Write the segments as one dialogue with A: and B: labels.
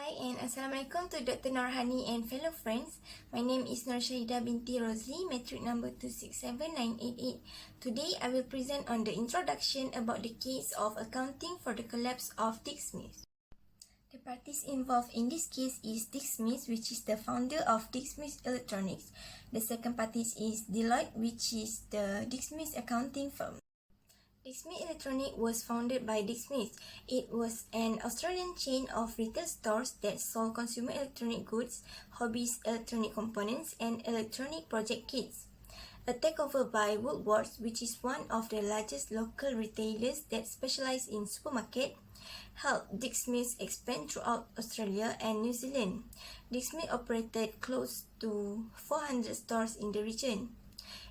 A: Hi and Assalamualaikum to Dr. Norhani and fellow friends. My name is Nur Shahida binti Rosli, metric number 267988. Today I will present on the introduction about the case of accounting for the collapse of Dick Smith. The parties involved in this case is Dick Smith, which is the founder of Dick Smith Electronics. The second party is Deloitte, which is the Dick Smith accounting firm. Dick Smith Electronics was founded by Dick Smith. It was an Australian chain of retail stores that sold consumer electronic goods, hobbies, electronic components, and electronic project kits. A takeover by Woolworths, which is one of the largest local retailers that specialize in supermarket, helped Dick Smith expand throughout Australia and New Zealand. Dick Smith operated close to 400 stores in the region.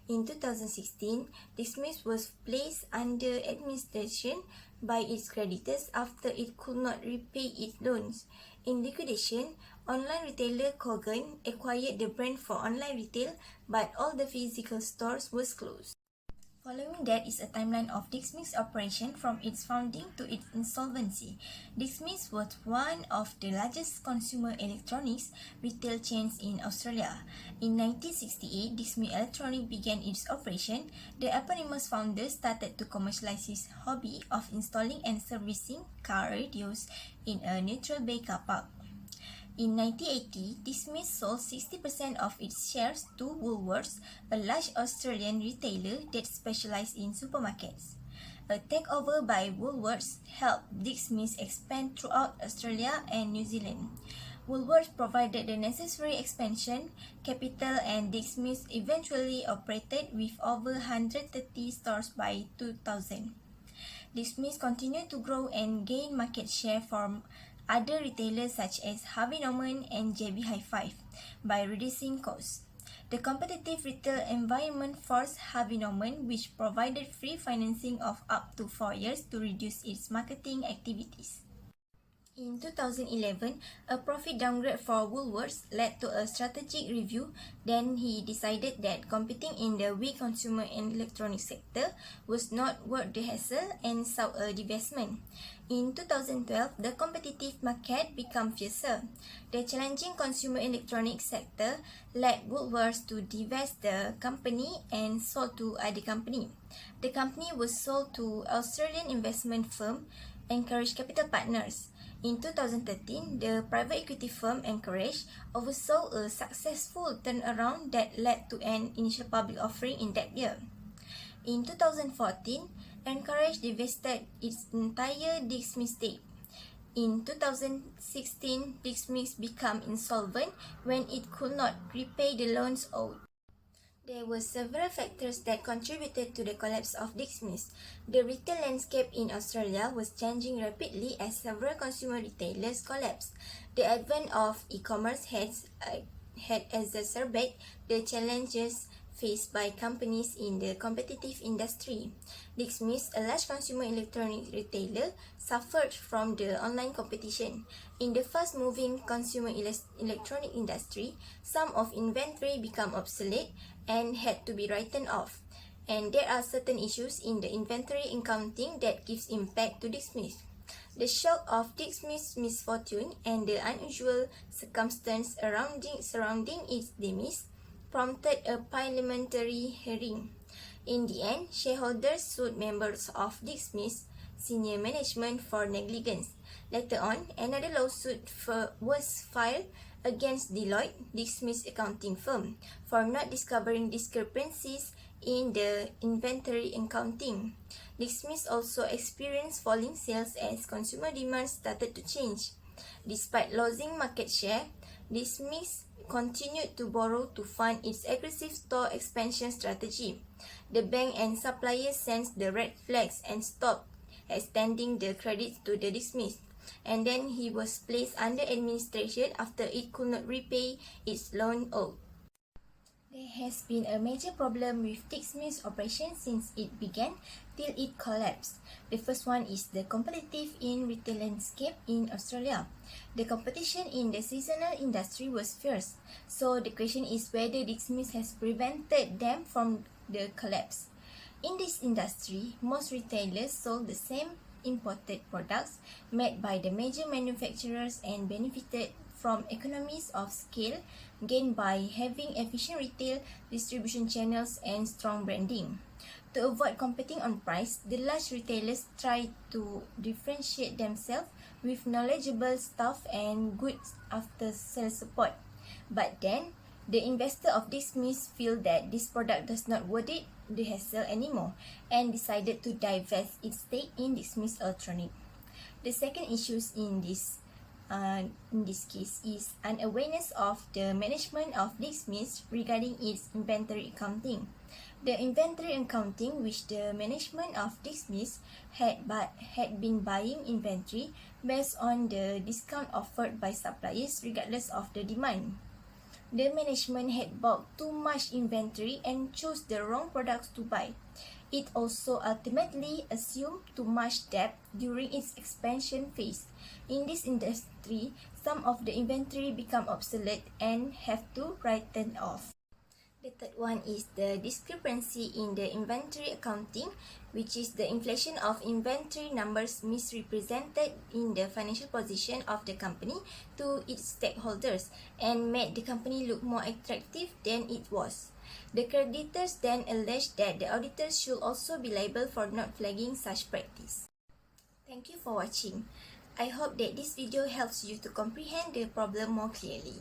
A: In 2016, Dick Smith was placed under administration by its creditors after it could not repay its loans. In liquidation, online retailer Kogan acquired the brand for online retail, but all the physical stores were closed. Following that is a timeline of Dick Smith's operation from its founding to its insolvency. Dick Smith was one of the largest consumer electronics retail chains in Australia. In 1968, Dick Smith Electronics began its operation. The eponymous founder started to commercialize his hobby of installing and servicing car radios in a neutral bay car park. In 1980, Dick Smith sold 60% of its shares to Woolworths, a large Australian retailer that specialized in supermarkets. A takeover by Woolworths helped Dick Smith expand throughout Australia and New Zealand. Woolworths provided the necessary expansion capital, and Dick Smith eventually operated with over 130 stores by 2000. Dick Smith continued to grow and gain market share from other retailers such as Harvey Norman and JB Hi-Fi by reducing costs. The competitive retail environment forced Harvey Norman, which provided free financing of up to 4 years, to reduce its marketing activities. In 2011, a profit downgrade for Woolworths led to a strategic review. Then he decided that competing in the weak consumer and electronics sector was not worth the hassle and sought a divestment. In 2012, the competitive market became fiercer. The challenging consumer electronics sector led Woolworths to divest the company and sold to other company. The company was sold to Australian investment firm Encourage Capital Partners. In 2013, the private equity firm Encourage oversaw a successful turnaround that led to an initial public offering in that year. In 2014, Encourage divested its entire Dick Smith stake. In 2016, Dick Smith became insolvent when it could not repay the loans owed. There were several factors that contributed to the collapse of Dick Smith. The retail landscape in Australia was changing rapidly as several consumer retailers collapsed. The advent of e-commerce had exacerbated the challenges faced by companies in the competitive industry. Dick Smith, a large consumer electronics retailer, suffered from the online competition. In the fast-moving consumer electronic industry, some of inventory became obsolete and had to be written off. And there are certain issues in the inventory accounting that gives impact to Dick Smith. The shock of Dick Smith's misfortune and the unusual circumstances surrounding its demise prompted a parliamentary hearing. In the end, shareholders sued members of Dick Smith's senior management for negligence. Later on, another lawsuit was filed against Deloitte, Dick Smith's accounting firm, for not discovering discrepancies in the inventory accounting. Dick Smith also experienced falling sales as consumer demand started to change. Despite losing market share, Dick Smith continued to borrow to fund its aggressive store expansion strategy. The bank and suppliers sensed the red flags and stopped extending the credit to the Dick Smith. And then he was placed under administration after it could not repay its loan owed. There has been a major problem with Dick Smith's operation since it began till it collapsed. The first one is the competitive in retail landscape in Australia. The competition in the seasonal industry was fierce, so the question is whether Dick Smith has prevented them from the collapse. In this industry, most retailers sold the same imported products made by the major manufacturers and benefited from economies of scale gained by having efficient retail distribution channels and strong branding. To avoid competing on price, the large retailers try to differentiate themselves with knowledgeable staff and good after-sales support. But then, the investor of Dismiss feel that this product does not worth it the hassle anymore and decided to divest its stake in Dismiss Electronic. The second issue in this case is unawareness of the management of Dismiss regarding its inventory accounting. The inventory accounting which the management of Dismiss had been buying inventory based on the discount offered by suppliers regardless of the demand. The management had bought too much inventory and chose the wrong products to buy. It also ultimately assumed too much debt during its expansion phase. In this industry, some of the inventory become obsolete and have to written off. The third one is the discrepancy in the inventory accounting, which is the inflation of inventory numbers misrepresented in the financial position of the company to its stakeholders and made the company look more attractive than it was. The creditors then alleged that the auditors should also be liable for not flagging such practice. Thank you for watching. I hope that this video helps you to comprehend the problem more clearly.